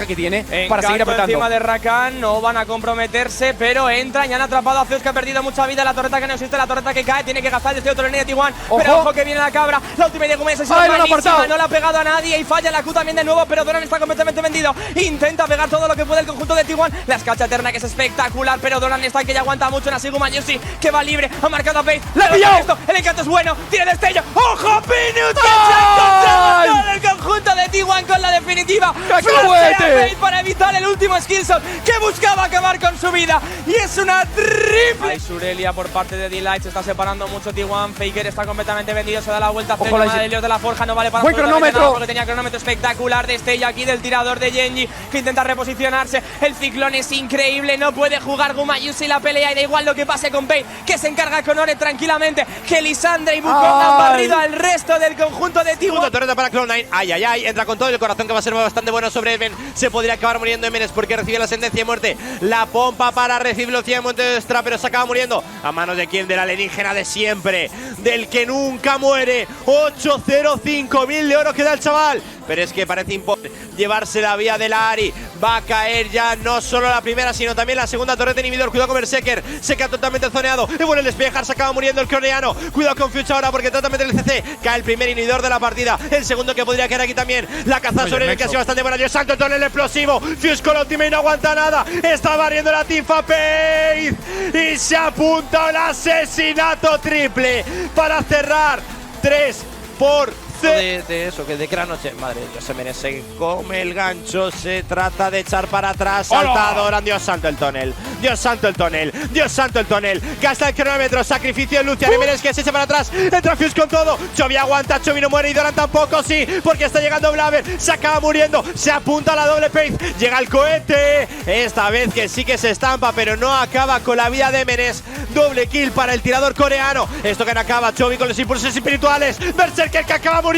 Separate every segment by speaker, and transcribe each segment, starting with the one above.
Speaker 1: ventaja que tiene para seguir apretando.
Speaker 2: Encima de Rakan, no van a comprometerse, pero entran y han atrapado a Zeus, que ha perdido mucha vida. La torreta que no existe, la torreta que cae, tiene que gastar el deseo de T1. Pero ojo que viene la cabra, la última de Gómez, no le ha pegado a nadie y falla la Q también de nuevo, pero Doran está completamente vendido. Intenta pegar todo lo que puede el conjunto de T1. La escarcha eterna que es espectacular, pero Doran está que ya aguanta mucho. Nasiguma Yusi, que va libre, ha marcado a Pace. ¡La ha pillado! El encanto es bueno, tiene destello. ¡Ojo, Pinut! ¡Todo el conjunto de T1 con la definitiva! ¡Flashea para evitar el último skillshot que buscaba acabar con su vida! Y es una triple. Hay Surelia por parte de D-Light, se está separando mucho T1. Faker está completamente vendido, se da la vuelta. Ojo, la de Helios de la Forja no vale para
Speaker 1: buen cronómetro,
Speaker 2: nada porque tenía cronómetro espectacular. Destello aquí del tirador de Genji, que intenta reposicionarse. El ciclón es increíble, no puede jugar Guma Yusi la pelea y da igual lo que pase con Pain, que se encarga con Ore tranquilamente. Que Lisandre y Bukong han barrido al resto del conjunto de T1.
Speaker 3: Punto torreta para Cloud9. Ay, ay, ay. Entra con todo el corazón, que va a ser bastante bueno sobre Even. Se podría acabar muriendo Emenes porque recibe la sentencia de muerte. La pompa para recibir velocidad de muerte extra, pero se acaba muriendo. ¿A manos de quién? Del alienígena de siempre, del que nunca muere. 805.000 de oro que da el chaval. Pero es que parece imposible llevarse la vía de la Ari. Va a caer ya no solo la primera, sino también la segunda torreta inhibidor. Cuidado con Berserker, se queda totalmente zoneado. Y bueno, el despejar, se acaba muriendo el coreano. Cuidado con Fuchs ahora porque trata de meter el CC. Cae el primer inhibidor de la partida. El segundo que podría caer aquí también. La caza sobre el que ha sido bastante buena. Yo salto el tonel explosivo. Fuchs con la ultimate y no aguanta nada. Está barriendo la Tifa Pace. Y se apunta el asesinato triple para cerrar 3 por de eso, que de gran noche. Madre de Dios, se merece. Come el gancho, se trata de echar para atrás. Saltador, Dios santo el tonel. Dios santo el tonel. Dios santo el tonel. Gasta el cronómetro, sacrificio de Lucian. Jiménez que se echa para atrás. Entra Fuse con todo. Chovy aguanta, Chovy no muere y Doran tampoco, sí, porque está llegando Blaver. Se acaba muriendo. Se apunta a la doble pace. Llega el cohete. Esta vez que sí que se estampa, pero no acaba con la vida de Jiménez. Doble kill para el tirador coreano. Esto que no acaba. Chovy con los impulsos espirituales. Berserker que acaba muriendo.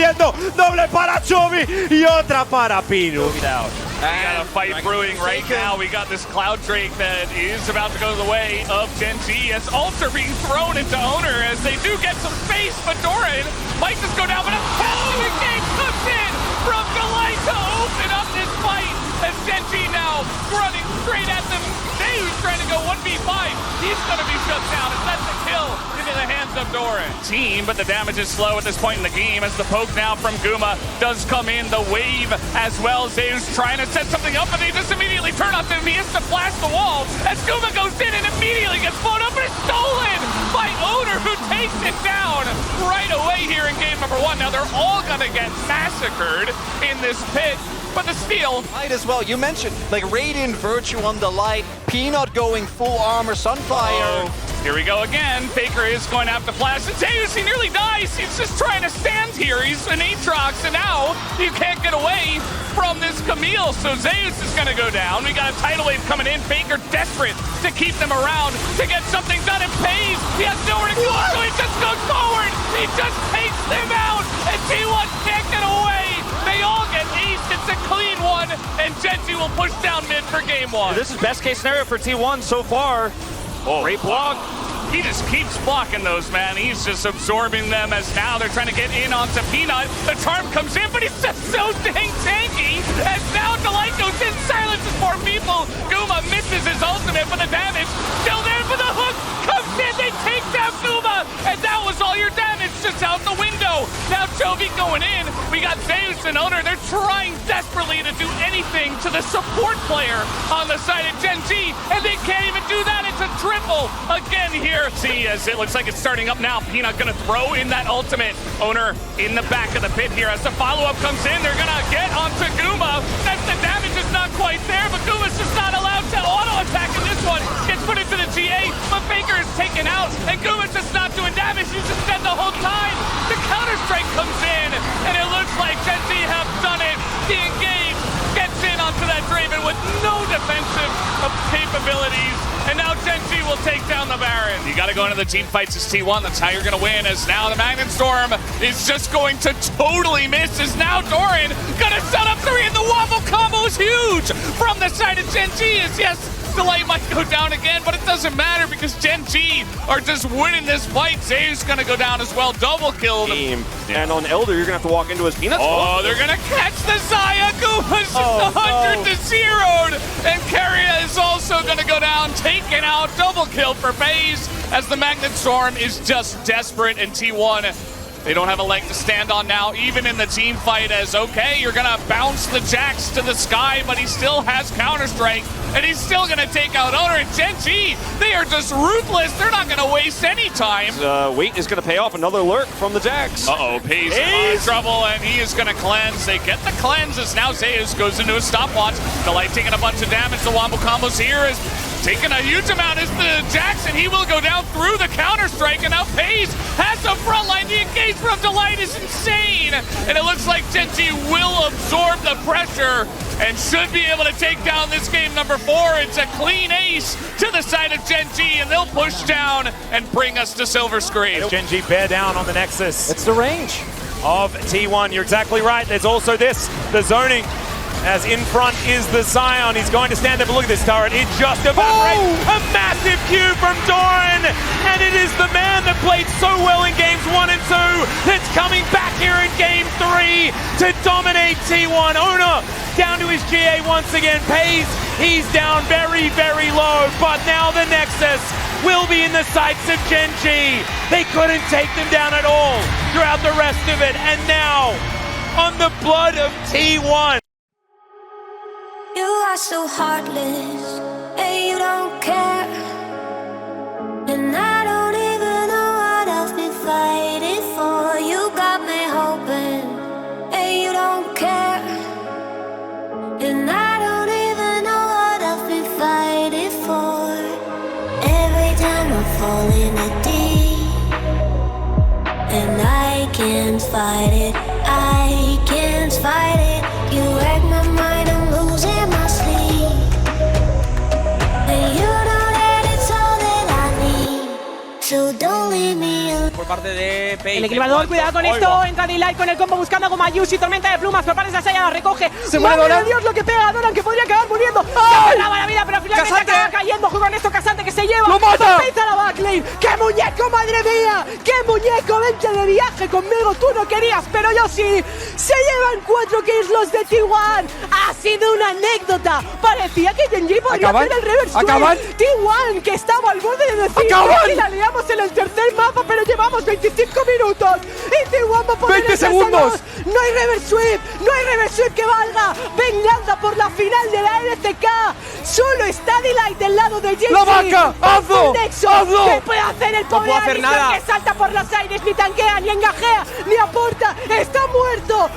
Speaker 3: Doble para Chovy y otra para Pinu.
Speaker 4: We got a fight brewing right now. We got this Cloud Drake that is about to go the way of Gen G as ults are being thrown into Owner as they do get some space, but Doran might just go down, but a fantastic game comes in from Delight to open up this fight as Gen G now running straight at them. Who's trying to go 1v5. He's going to be shut down as that's a kill into the hands of Doran. Team, but the damage is slow at this point in the game as the poke now from Guma does come in. The wave as well. Zeus trying to set something up, but they just immediately turn on him. He has to blast the wall as Guma goes in and immediately gets blown up, but it's stolen by Owner, who takes it down right away here in game number 1. Now they're all going to get massacred in this pit. But the steal.
Speaker 5: Light as well. You mentioned like Radiant Virtue on the Light, Peanut going full armor, Sunfire.
Speaker 4: Here we go again. Faker is going to have to flash. And Zeus, he nearly dies. He's just trying to stand here. He's an Aatrox, and now you can't get away from this Camille. So Zeus is going to go down. We got a tidal wave coming in. Faker desperate to keep them around, to get something done. And pays. He has nowhere to go, so he just goes forward. He just takes them out, and T1 can't get away. They all get aced. It's a clean one, and Genji will push down mid for game 1.
Speaker 6: This is best case scenario for T1 so far. Great block.
Speaker 4: He just keeps blocking those, man. He's just absorbing them as now they're trying to get in onto Peanut. The charm comes in, but he's just so dang tanky. As now Delight goes in, silences more people. Guma misses his ultimate, but the damage still there for the hook. Comes in, they take down Guma, and that was all your damage just out the window. Now Chovy going in. We got Zeus and Owner. They're trying desperately to do anything to the support player on the side of Gen G, and they can't even do that. It's a triple again here. See, as it looks like it's starting up now. Peanut gonna throw in that ultimate. Owner in the back of the pit here as the follow-up comes in. They're gonna get onto Guma. That's the damage is not quite there, but Guma's just not allowed to auto-attack in this one. Gets put into the GA, but Faker is taken out, and Guma's just not doing damage. He's just dead the whole time. The counter-strike comes in, and it looks like Gen Z have done it. The engage gets in onto that Draven with no defensive capabilities. And now Gen G will take down the Baron. You got to go into the team fights as T1. That's how you're going to win. As now the Magnet Storm is just going to totally miss. As now Doran going to set up 3, and the waffle combo is huge from the side of Gen G. As yes, Delight might go down again, but it doesn't matter because Gen G are just winning this fight. Zay's going to go down as well. Double killed.
Speaker 6: Yeah. And on Elder, you're going to have to walk into his Peanuts.
Speaker 4: Oh, they're going to catch the Zaya. Guma's just 100 to 0. go down, taken out, double kill for FaZe as the Magnet Storm is just desperate, and T1, they don't have a leg to stand on now, even in the team fight, as okay, you're gonna bounce the Jax to the sky, but he still has Counter-Strike, and he's still gonna take out Owner and Gen.G. They are just ruthless, they're not gonna waste any time.
Speaker 6: Wait is gonna pay off, another lurk from the Jax.
Speaker 4: Uh-oh, FaZe in trouble, and he is gonna cleanse. They get the cleanse as now Zeus goes into a stopwatch. Delight taking a bunch of damage, the Wombo combos here is taking a huge amount as the Jax, and he will go down through the Counter-Strike, and now FaZe has the front line. The engage from Delight is insane, and it looks like Gen.G will absorb the pressure and should be able to take down this game number 4. It's a clean ace to the side of Gen.G, and they'll push down and bring us to silver screen.
Speaker 6: Gen.G bear down on the Nexus
Speaker 5: It's the range
Speaker 6: of T1. You're exactly right. There's also this, the zoning. As in front is the Zion. He's going to stand there, but look at this turret. It just evaporates. A massive Q from Doran. And it is the man that played so well in games 1 and 2 that's coming back here in game 3 to dominate T1. Owner down to his GA once again. FaZe, he's down very, very low. But now the Nexus will be in the sights of Gen.G. They couldn't take them down at all throughout the rest of it. And now, on the blood of T1.
Speaker 1: You are so heartless, and you don't care. And I don't even know what I've been fighting for. You got me hoping, and you don't care. And I don't even know what I've been fighting for. Every time I fall in a deep, and I can't fight it, I can't fight it. You wreck my mind, I'm losing my sleep. And you know that it's all that I need. So don't leave me alone.
Speaker 2: Por parte de FaZe.
Speaker 7: El equilibrador, cuidado con esto, entra Delight con el combo buscando como Mayusi, tormenta de plumas, prepara esa saya, la recoge. ¡Madre de Dios lo que pega a Doran, que podría acabar muriendo! ¡Se cerraba la vida, pero finalmente acaba cayendo! Juega con esto Casante que se lleva.
Speaker 5: ¡Lo mata!
Speaker 7: ¡Pisa la backlane! ¡Qué muñeco, madre mía! ¡Qué muñeco! Vente de viaje conmigo, tú no querías, pero yo sí. Se llevan 4 kills los de T1. Ha sido una anécdota. Parecía que Gen.G podría hacer el reverse sweep. T1, que estaba al borde de decir que la liamos en el tercer mapa, pero llevamos 25 minutos. Y T1 va a poner
Speaker 5: 20 segundos.
Speaker 7: No hay reverse sweep que valga. Venganza por la final de la LCK. Solo está Delight del lado de Gen.G.
Speaker 5: ¡La vaca! ¡Hazlo! ¡Hazlo!
Speaker 7: ¿Qué puede hacer el pobre
Speaker 2: puedo hacer
Speaker 7: Alistar,
Speaker 2: nada.
Speaker 7: que salta por los aires, ni tanquea, ni engajea, ni aporta? ¡Está muerto!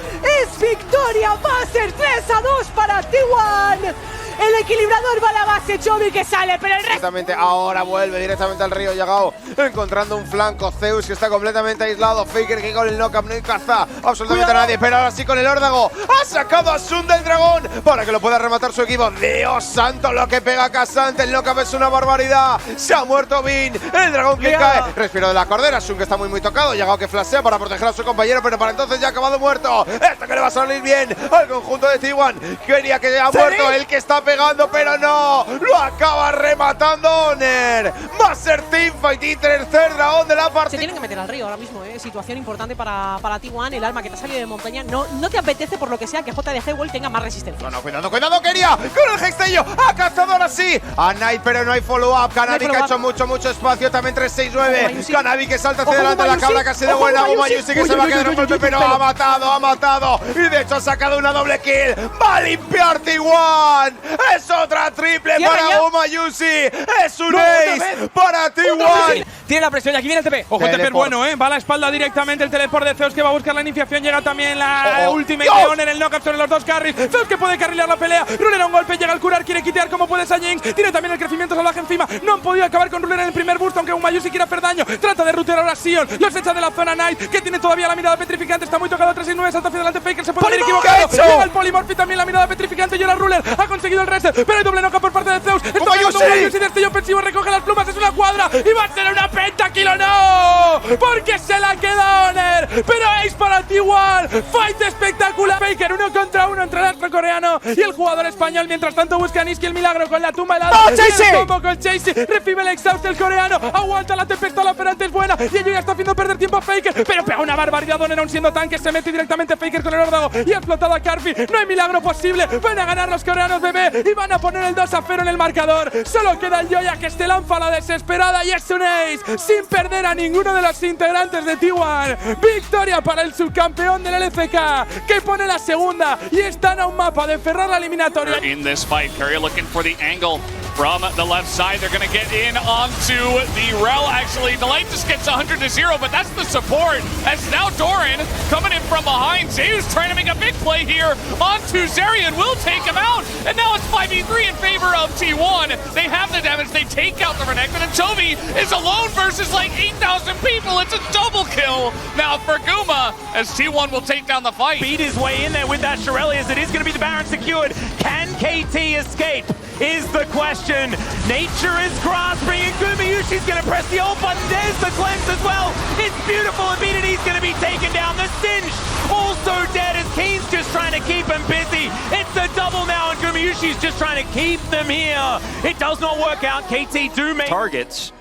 Speaker 7: ¡Es victoria! ¡Va a ser 3-2 para T1! El equilibrador va a la base, Chovy que sale, pero el resto…
Speaker 8: Directamente, ahora vuelve directamente al río, llegado, encontrando un flanco, Zeus que está completamente aislado, Faker que con el knockup no caza absolutamente a nadie, pero ahora sí con el órdago, ha sacado a Sun del dragón para que lo pueda rematar su equipo. Dios santo lo que pega Casante, el knockup es una barbaridad, se ha muerto Bin, el dragón que cae, respiro de la cordera, Sun que está muy tocado, llegado que flashea para proteger a su compañero, pero para entonces ya ha acabado muerto, esto que le va a salir bien al conjunto de T1, quería que haya muerto el que está pegando, pero no, lo acaba rematando Oner. Va a ser teamfight y tercer dragón de la partida.
Speaker 7: Se tienen que meter al río ahora mismo, situación importante para T1, el alma que te ha salido de montaña. No te apetece por lo que sea que JDG World tenga más resistencia.
Speaker 8: No, cuidado, quería con el Hextello, ha cazado ahora sí a Knight, pero no hay follow-up. Canavi que ha hecho mucho espacio, también 3-6-9. Canavi que salta hacia adelante, la cabra que ha sido buena. Mayusi que se va a quedar en golpe, pero ha matado. Y de hecho ha sacado una doble kill. Va a limpiar T1. Es otra triple para Mayusi. Es un ace para T1.
Speaker 2: Tiene la presión y aquí viene el TP.
Speaker 9: Ojo, el TP bueno, va a la espalda directamente el teleport de Zeus que va a buscar la iniciación. Llega también la ultimate de Oner, el knockup sobre los dos carries. Zeus que puede carrilear la pelea. Ruler a un golpe, llega al curar, quiere quitear como puede Sajin. Tiene también el crecimiento salvaje encima. No han podido acabar con Ruler en el primer burst, aunque un Mayusi quiere hacer daño. Trata de rutear ahora Sion. Los echa de la zona Knight, que tiene todavía la mirada petrificante. Está muy tocado, 3-9, salta hacia adelante Faker. Se puede haber equivocado. Llega el Polymorph y también la mirada petrificante. Y ahora Ruler ha conseguido el reset, pero hay doble knockup por parte de Zeus. Está pegando un Mayusi, destello ofensivo, recoge las plumas, es una cuadra. Y va a ser una pentakill, no, porque se la queda Oner. Pero ace para T1. Fight espectacular. Faker 1 contra 1 entre el astro coreano y el jugador español. Mientras tanto busca Niski el milagro con la tumba helada. El combo con Chasey. Recibe el exhaust del coreano. Aguanta la tempestad, la operante es buena. Y ello ya está haciendo perder tiempo a Faker. Pero pega una barbaridad Oner aún siendo tanque. Se mete directamente Faker con el órdago. Y ha explotado a Carfi. No hay milagro posible. Van a ganar los coreanos, bebé. Y van a poner el 2-0 en el marcador. Solo queda el Joya que se lanza a la desesperada y es un ace sin perder a ninguno de los integrantes de T1. Victoria para el subcampeón del LCK que pone la segunda y están a un mapa de cerrar la eliminatoria.
Speaker 4: In this fight, Corea looking for the angle from the left side. They're going to get in onto the Rel. Actually, the light just gets 100-0, but that's the support. As now Doran coming in from behind. Zeus trying to make a big play here onto Zerion. Will take him out. And now it's 5v3 in favor of T1. They have the damage. They take out the Renekton. And Toby is alone versus like 8,000 people. It's a double kill now for Guma as T1 will take down the fight.
Speaker 6: Beat his way in there with that Shirelli as it is going to be the Baron secured. Can KT escape? Is the question. Nature is grasping and Gumayushi's going to press the ult button. There's the cleanse as well. It's beautiful and BDD's going to be taken down. The Singe also dead as Keen's just trying to keep him busy. It's a double now and Gumayushi's just trying to keep them here. It does not work out. KT do make
Speaker 5: targets.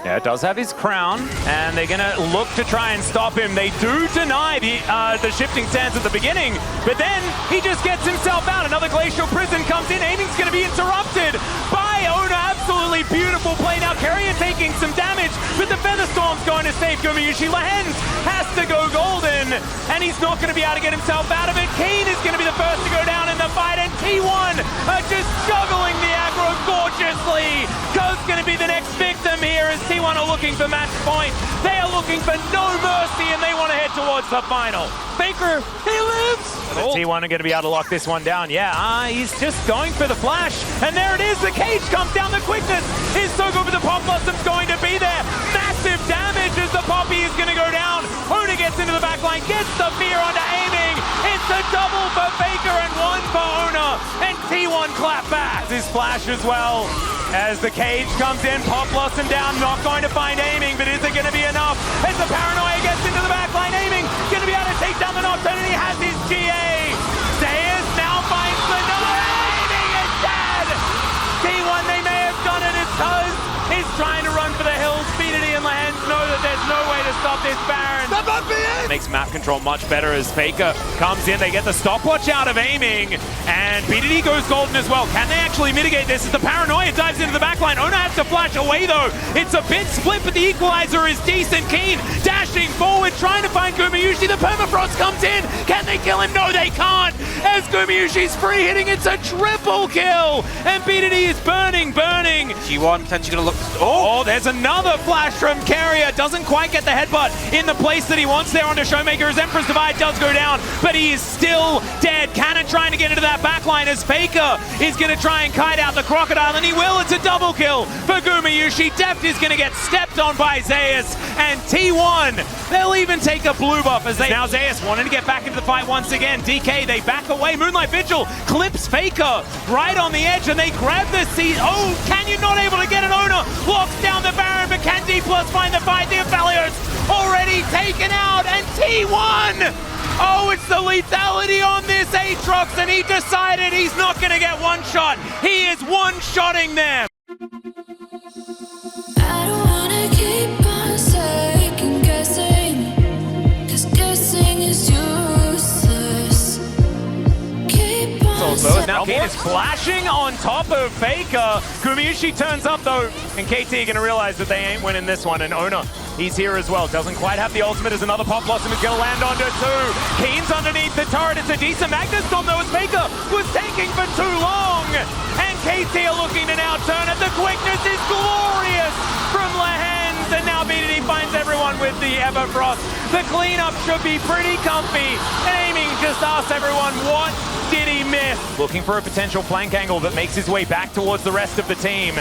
Speaker 6: Yeah, it does have his crown, and they're going to look to try and stop him. They do deny the shifting stance at the beginning, but then he just gets himself out. Another Glacial Prison comes in. Aiming's going to be interrupted by Ona. Absolutely beautiful play. Now Carrier taking some damage, but the Featherstorm's going to save Gumayushi. Lahens has to go golden, and he's not going to be able to get himself out of it. Keen is going to be the first to go down in the fight, and T1 are just juggling the aggro gorgeously. Ko's going to be the next victim here as T1 are looking for match point. They are looking for no mercy and they want to head towards the final. Faker, he lives! The T1 are going to be able to lock this one down. Yeah, he's just going for the flash. And there it is, the cage comes down, the quickness is so good, but the Pop Blossom's going to be there. Massive damage as the Poppy is going to go down. Ona gets into the backline, gets the fear onto aiming. It's a double for Faker and one for Ona. And T1 clap back. His flash as well. As the cage comes in, Pop Blossom down, not going to find aiming, but is it going to be enough? As the Paranoia gets into the backline, aiming, going to be able to take down the Nocturne, and he has his GA. Zayas now finds the aiming is dead! T1, they may have done it as Tuz is trying to run for the hills. BDD and Lahens know that there's no way to stop this Baron. That might be it! Makes map control much better as Faker comes in. They get the stopwatch out of aiming, and BDD goes golden as well. Can they actually mitigate this as the Paranoia dives into the backline? Ona has to flash away though. It's a bit split, but the equalizer is decent. Keen dashing forward, trying to find Gumayushi. The Permafrost comes in. Can they kill him? No, they can't. As Gumayushi's free hitting, it's a triple kill. And BDD is burning.
Speaker 3: T1 potentially going to look.
Speaker 6: Oh, there's another flash from Carrier. Doesn't quite get the headbutt in the place that he wants there onto Showmaker as Emperor's Divide does go down, but he is still dead. Cannon trying to get into that backline as Faker is going to try and kite out the Crocodile, and he will. It's a double kill for Gumayushi. Deft is going to get stepped on by Zayas, and T1, they'll even take a blue buff as they... Now Zayas wanting to get back into the fight once again. DK, they back away. Moonlight Vigil clips Faker right on the edge, and they grab the seat. Oh, Canyon not able to get an Ona. Locks down the Baron, but can D+ find the fight? The Aphelios already taken out, and T1! Oh, it's the lethality on this Aatrox, and he decided he's not going to get one shot. He is one-shotting them.
Speaker 1: I don't wanna keep on second guessing, 'cause guessing is useless. Keep on
Speaker 6: Now Keen is flashing on top of Faker. Gumayushi turns up though, and KT gonna realize that they ain't winning this one, and Ona, he's here as well. Doesn't quite have the ultimate as another Pop Blossom is gonna land onto two. Keen's underneath the turret. It's a decent Magnus Storm though as Faker was tanking for too long. And KT are looking to now turn it. The quickness is glorious from Lahens, and now BDD finds everyone with the Everfrost. The cleanup should be pretty comfy. And aiming just asks everyone, what did he miss? Looking for a potential flank angle that makes his way back towards the rest of the team.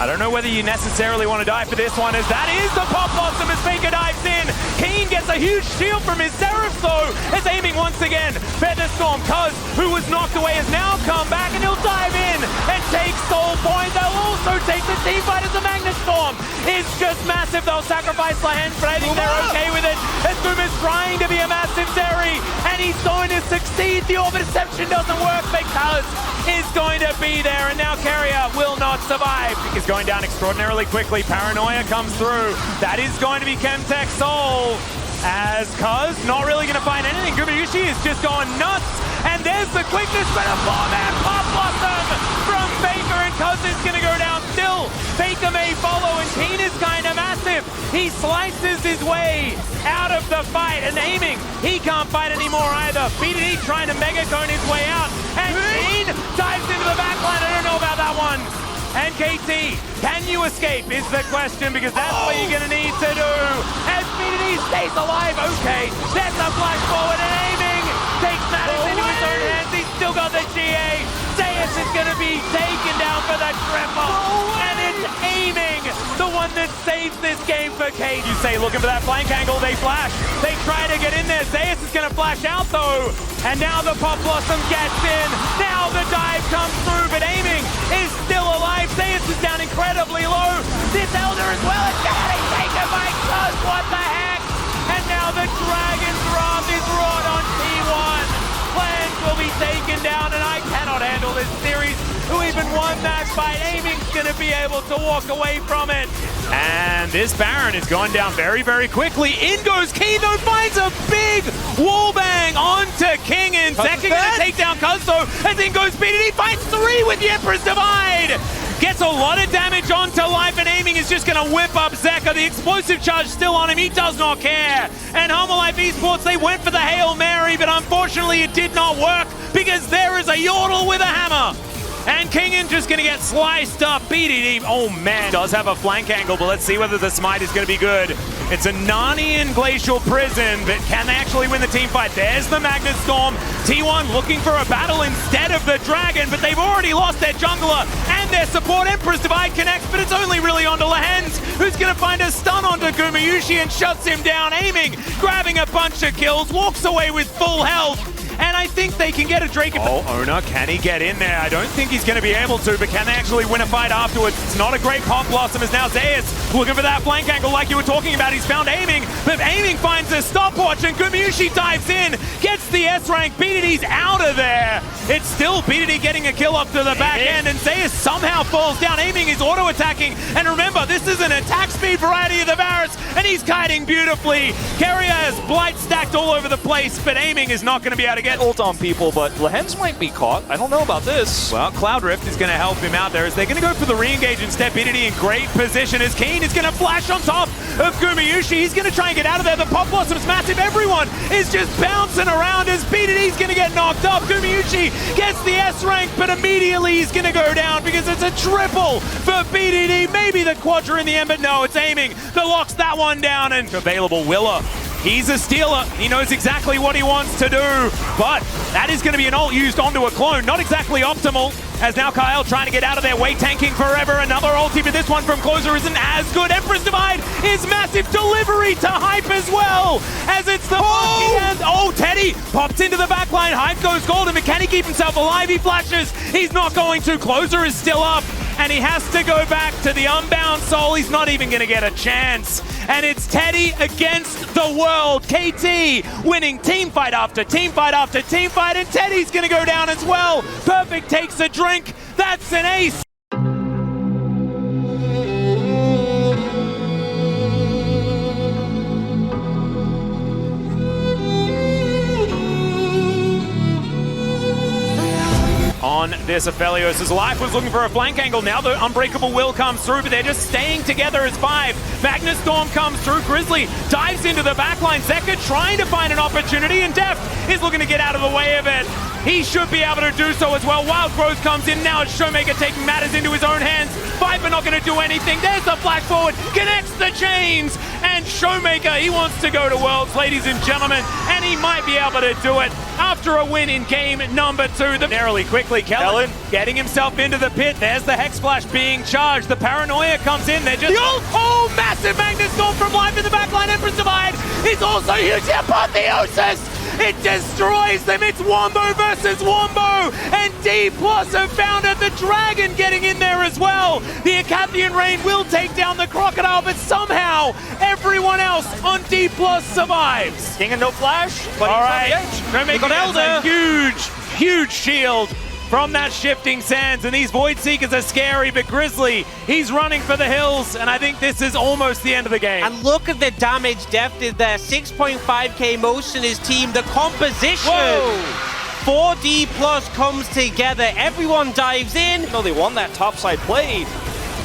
Speaker 6: I don't know whether you necessarily want to die for this one, as that is the Pop Blossom as Faker dives in. Keen gets a huge shield from his Seraph though, as aiming once again. Featherstorm, Cuz, who was knocked away, has now come back, and he'll dive in and take Soul Point. They'll also take the team fight as the Magnus Storm is just massive. They'll sacrifice Lahens, but I think they're okay with it, as Boom is trying to be a massive Zeri, and he's going to succeed. The Orbit Deception doesn't work, but Cuz is going to be there, and now Carrier will not survive. He's going down extraordinarily quickly. Paranoia comes through. That is going to be Chemtech Soul, as Cuz not really going to find anything. Gumayushi is just going nuts, and there's the quickness, but a 4-man Pop Blossom from Faker, fight, and aiming, he can't fight anymore either. BDD trying to mega cone his way out, and Keen dives into the backline. I don't know about that one. And KT, can you escape is the question, because that's what you're going to need to do. And BDD stays alive. Okay, there's a flash forward, and aiming takes matters into his own hands. He's still got the GA. Zeus is going to be taken down for the triple. And it's aiming, the one that saves this game for KT. You say looking for that flank angle, they flash. They try to get in there. Zeus is going to flash out though. And now the Pop Blossom gets in. Now the dive comes through, but aiming is still alive. Zeus is down incredibly low. This Elder as well is getting taken by Cuz. What the heck? And now the Dragon's Wrath is wrought on T1. Plans will be taken down, and I cannot handle this series. Who even won that fight? Aiming's going to be able to walk away from it. And this Baron is going down very, very quickly. In goes Key, though, finds a big wallbang onto King, and Zeka going to take down Cuzzo, and then goes BDD, finds 3 with the Emperor's Divide. Gets a lot of damage onto life, and aiming is just going to whip up Zeka. The explosive charge still on him. He does not care. And Homolife Esports, they went for the Hail Mary, but unfortunately it did not work because there is a Yordle with a hammer. And Kingen just going to get sliced up. BDD, oh man, does have a flank angle, but let's see whether the smite is going to be good. It's a Narnian Glacial Prison, but can they actually win the team fight? There's the Magnet Storm. T1 looking for a battle instead of the Dragon, but they've already lost their jungler and their support. Emperor's Divide connects, but it's only really onto Lehens, who's going to find a stun onto Gumayushi and shuts him down. Aiming, grabbing a bunch of kills, walks away with full health. And I think they can get a Drake. Oh, Ona, can he get in there? I don't think he's going to be able to, but can they actually win a fight afterwards? It's not a great Pop Blossom as now Zeus looking for that flank angle like you were talking about. He's found aiming, but aiming finds a stopwatch, and Gumayushi dives in, gets the S rank. BDD's out of there. It's still BDD getting a kill up to the back end, and Zeus somehow falls down. Aiming is auto-attacking, and remember, this is an attack speed variety of the Varus, and he's kiting beautifully. Carrier has Blight stacked all over the place, but aiming is not going to be able to get
Speaker 5: ult on people, but Lehens might be caught. I don't know about this.
Speaker 6: Well, Cloud Rift is going to help him out there as they're going to go for the re-engage instead. BDD in great position as Keen is going to flash on top of Gumayushi. He's going to try and get out of there. The Pop Blossom's massive. Everyone is just bouncing around as BDD's going to get knocked up. Gumayushi gets the S rank, but immediately he's going to go down because it's a triple for BDD. Maybe the Quadra in the end, but no, it's aiming that locks that one down. And available Willa. He's a stealer. He knows exactly what he wants to do, but that is going to be an ult used onto a clone. Not exactly optimal, as now Kyle trying to get out of there, way tanking forever. Another ulti, but this one from Closer isn't as good. Empress Divide is massive. Delivery to Hype as well, as it's the Teddy pops into the backline. Hype goes golden, but can he keep himself alive? He flashes. He's not going to. Closer is still up, and he has to go back to the Unbound Soul. He's not even going to get a chance. And it's Teddy against the world. KT winning team fight after team fight after team fight, and Teddy's going to go down as well. Perfect takes a drink. That's an ace. On this, Aphelios' life was looking for a flank angle. Now the Unbreakable Will comes through, but they're just staying together as 5. Magnus Storm comes through. Grizzly dives into the backline. Zeka trying to find an opportunity, and Deft is looking to get out of the way of it. He should be able to do so as well. Wild Growth comes in. Now it's Showmaker taking matters into his own hands. Viper not going to do anything. There's the flash forward. Connects the chains. And Showmaker, he wants to go to Worlds, ladies and gentlemen. And he might be able to do it after a win in game number 2. Narrowly quickly, Kellen getting himself into the pit. There's the Hex Flash being charged. The Paranoia comes in. They're just... Oh, massive Magnus Storm from life in the backline. Empress Divide is also huge. Apotheosis! It destroys them. It's Wombo versus Wombo. And D+ have found it. The Dragon getting in there as well. The Acathian Rain will take down the Crocodile, but somehow everyone else on D+ survives.
Speaker 5: King and no flash, but
Speaker 6: all
Speaker 5: he's
Speaker 6: right.
Speaker 5: on the edge. Got Elder.
Speaker 6: Huge shield from that Shifting Sands, and these Void Seekers are scary, but Grizzly, he's running for the hills, and I think this is almost the end of the game.
Speaker 10: And look at the damage Deft did there. 6.5k most in his team. The composition.
Speaker 5: Whoa.
Speaker 10: 4D+ comes together. Everyone dives in.
Speaker 5: No, they won that topside play.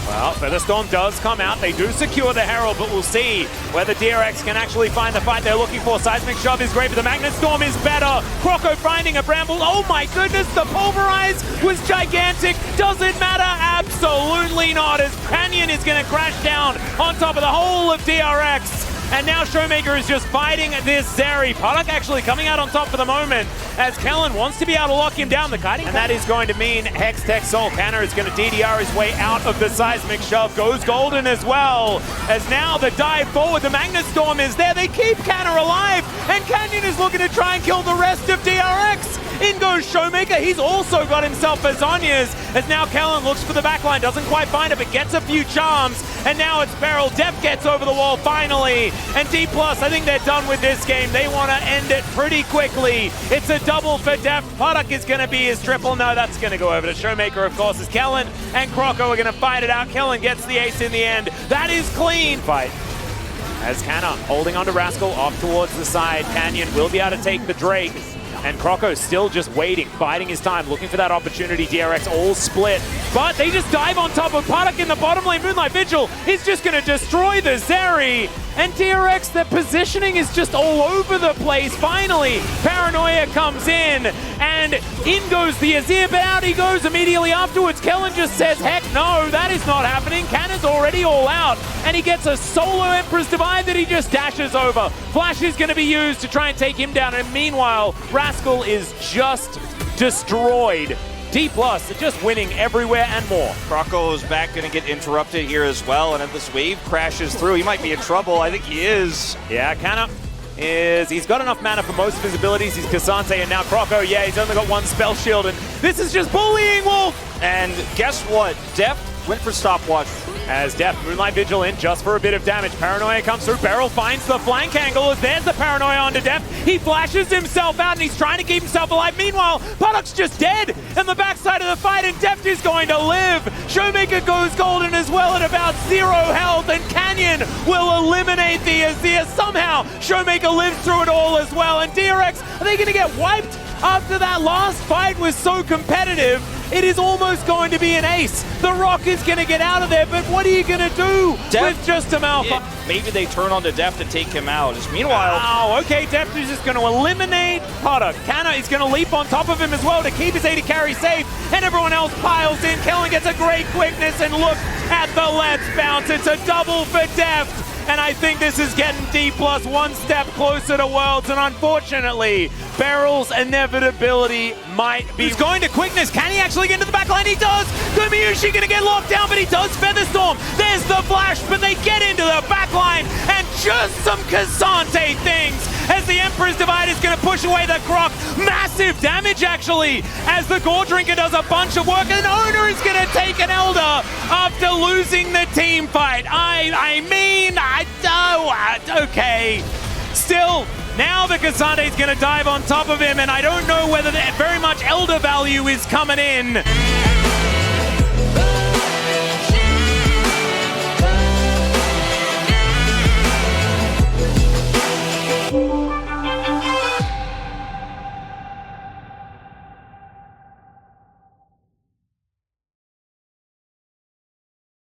Speaker 6: Well, Featherstorm does come out. They do secure the Herald, but we'll see whether DRX can actually find the fight they're looking for. Seismic Shove is great, but the Magnet Storm is better. Croco finding a Bramble. Oh my goodness, the Pulverize was gigantic. Does it matter? Absolutely not, as Canyon is going to crash down on top of the whole of DRX. And now Showmaker is just fighting this Zeri. Puddock actually coming out on top for the moment as Kellen wants to be able to lock him down. The kiting, and that is going to mean Hex Tech Soul Canner is going to DDR his way out of the Seismic Shove. Goes Golden as well, as now the dive forward. The Magnet Storm is there. They keep Canner alive, and Canyon is looking to try and kill the rest of DRX. In goes Showmaker. He's also got himself Azonias, as now Kellen looks for the backline. Doesn't quite find it, but gets a few charms. And now it's Beryl. Def gets over the wall finally. And D+, I think they're done with this game. They want to end it pretty quickly. It's a double for Def. Puddock is going to be his triple. No, that's going to go over to Showmaker, of course, as Kellen and Croco are going to fight it out. Kellen gets the ace in the end. That is clean. Fight. As Canna holding onto Rascal off towards the side. Canyon will be able to take the Drake. And Croco's still just waiting, biding his time, looking for that opportunity. DRX all split, but they just dive on top of Puddock in the bottom lane. Moonlight Vigil is just going to destroy the Zeri. And DRX, their positioning is just all over the place. Finally, Paranoia comes in, and in goes the Azir, but out he goes immediately afterwards. Kellen just says, heck no, that is not happening. Cannon's already all out, and he gets a solo Emperor's Divide that he just dashes over. Flash is going to be used to try and take him down, and meanwhile, Rascal is just destroyed. D+, just winning everywhere and more.
Speaker 5: Croco's back going to get interrupted here as well, and if this wave crashes through, he might be in trouble. I think he is.
Speaker 6: Yeah, Canna he's got enough mana for most of his abilities. He's Cassante, and now Croco, yeah, he's only got one spell shield, and this is just bullying Wolf.
Speaker 5: And guess what? Def went for stopwatch.
Speaker 6: As Def, Moonlight Vigil in just for a bit of damage. Paranoia comes through. Beryl finds the flank angle as there's the Paranoia onto Def. He flashes himself out and he's trying to keep himself alive. Meanwhile, Puddock's just dead in the backside of the fight, and Def is going to live. Showmaker goes Golden as well at about 0 health, and Canyon will eliminate the Azir. Somehow, Showmaker lives through it all as well, and DRX, are they going to get wiped? After that last fight was so competitive, it is almost going to be an ace. The Rock is going to get out of there, but what are you going to do with just a Malphite?
Speaker 5: Maybe they turn on to Def to take him out. Meanwhile...
Speaker 6: Oh, okay, Def is just going to eliminate Puddock. Canna is going to leap on top of him as well to keep his AD carry safe, and everyone else piles in. Kellen gets a great quickness, and look at the Let's Bounce. It's a double for Def. And I think this is getting D+ one step closer to Worlds, and unfortunately, Beryl's inevitability might be... He's going to quickness. Can he actually get into the backline? He does! Gumayushi gonna get locked down, but he does Featherstorm. There's the flash, but they get into the backline, and just some Cassante things as the Emperor's Divide is gonna push away the Croc. Massive damage, actually, as the Gore Drinker does a bunch of work, and Owner is gonna take an Elder after losing the team fight. Okay. Still, now the Cassante is going to dive on top of him, and I don't know whether very much Elder value is coming in.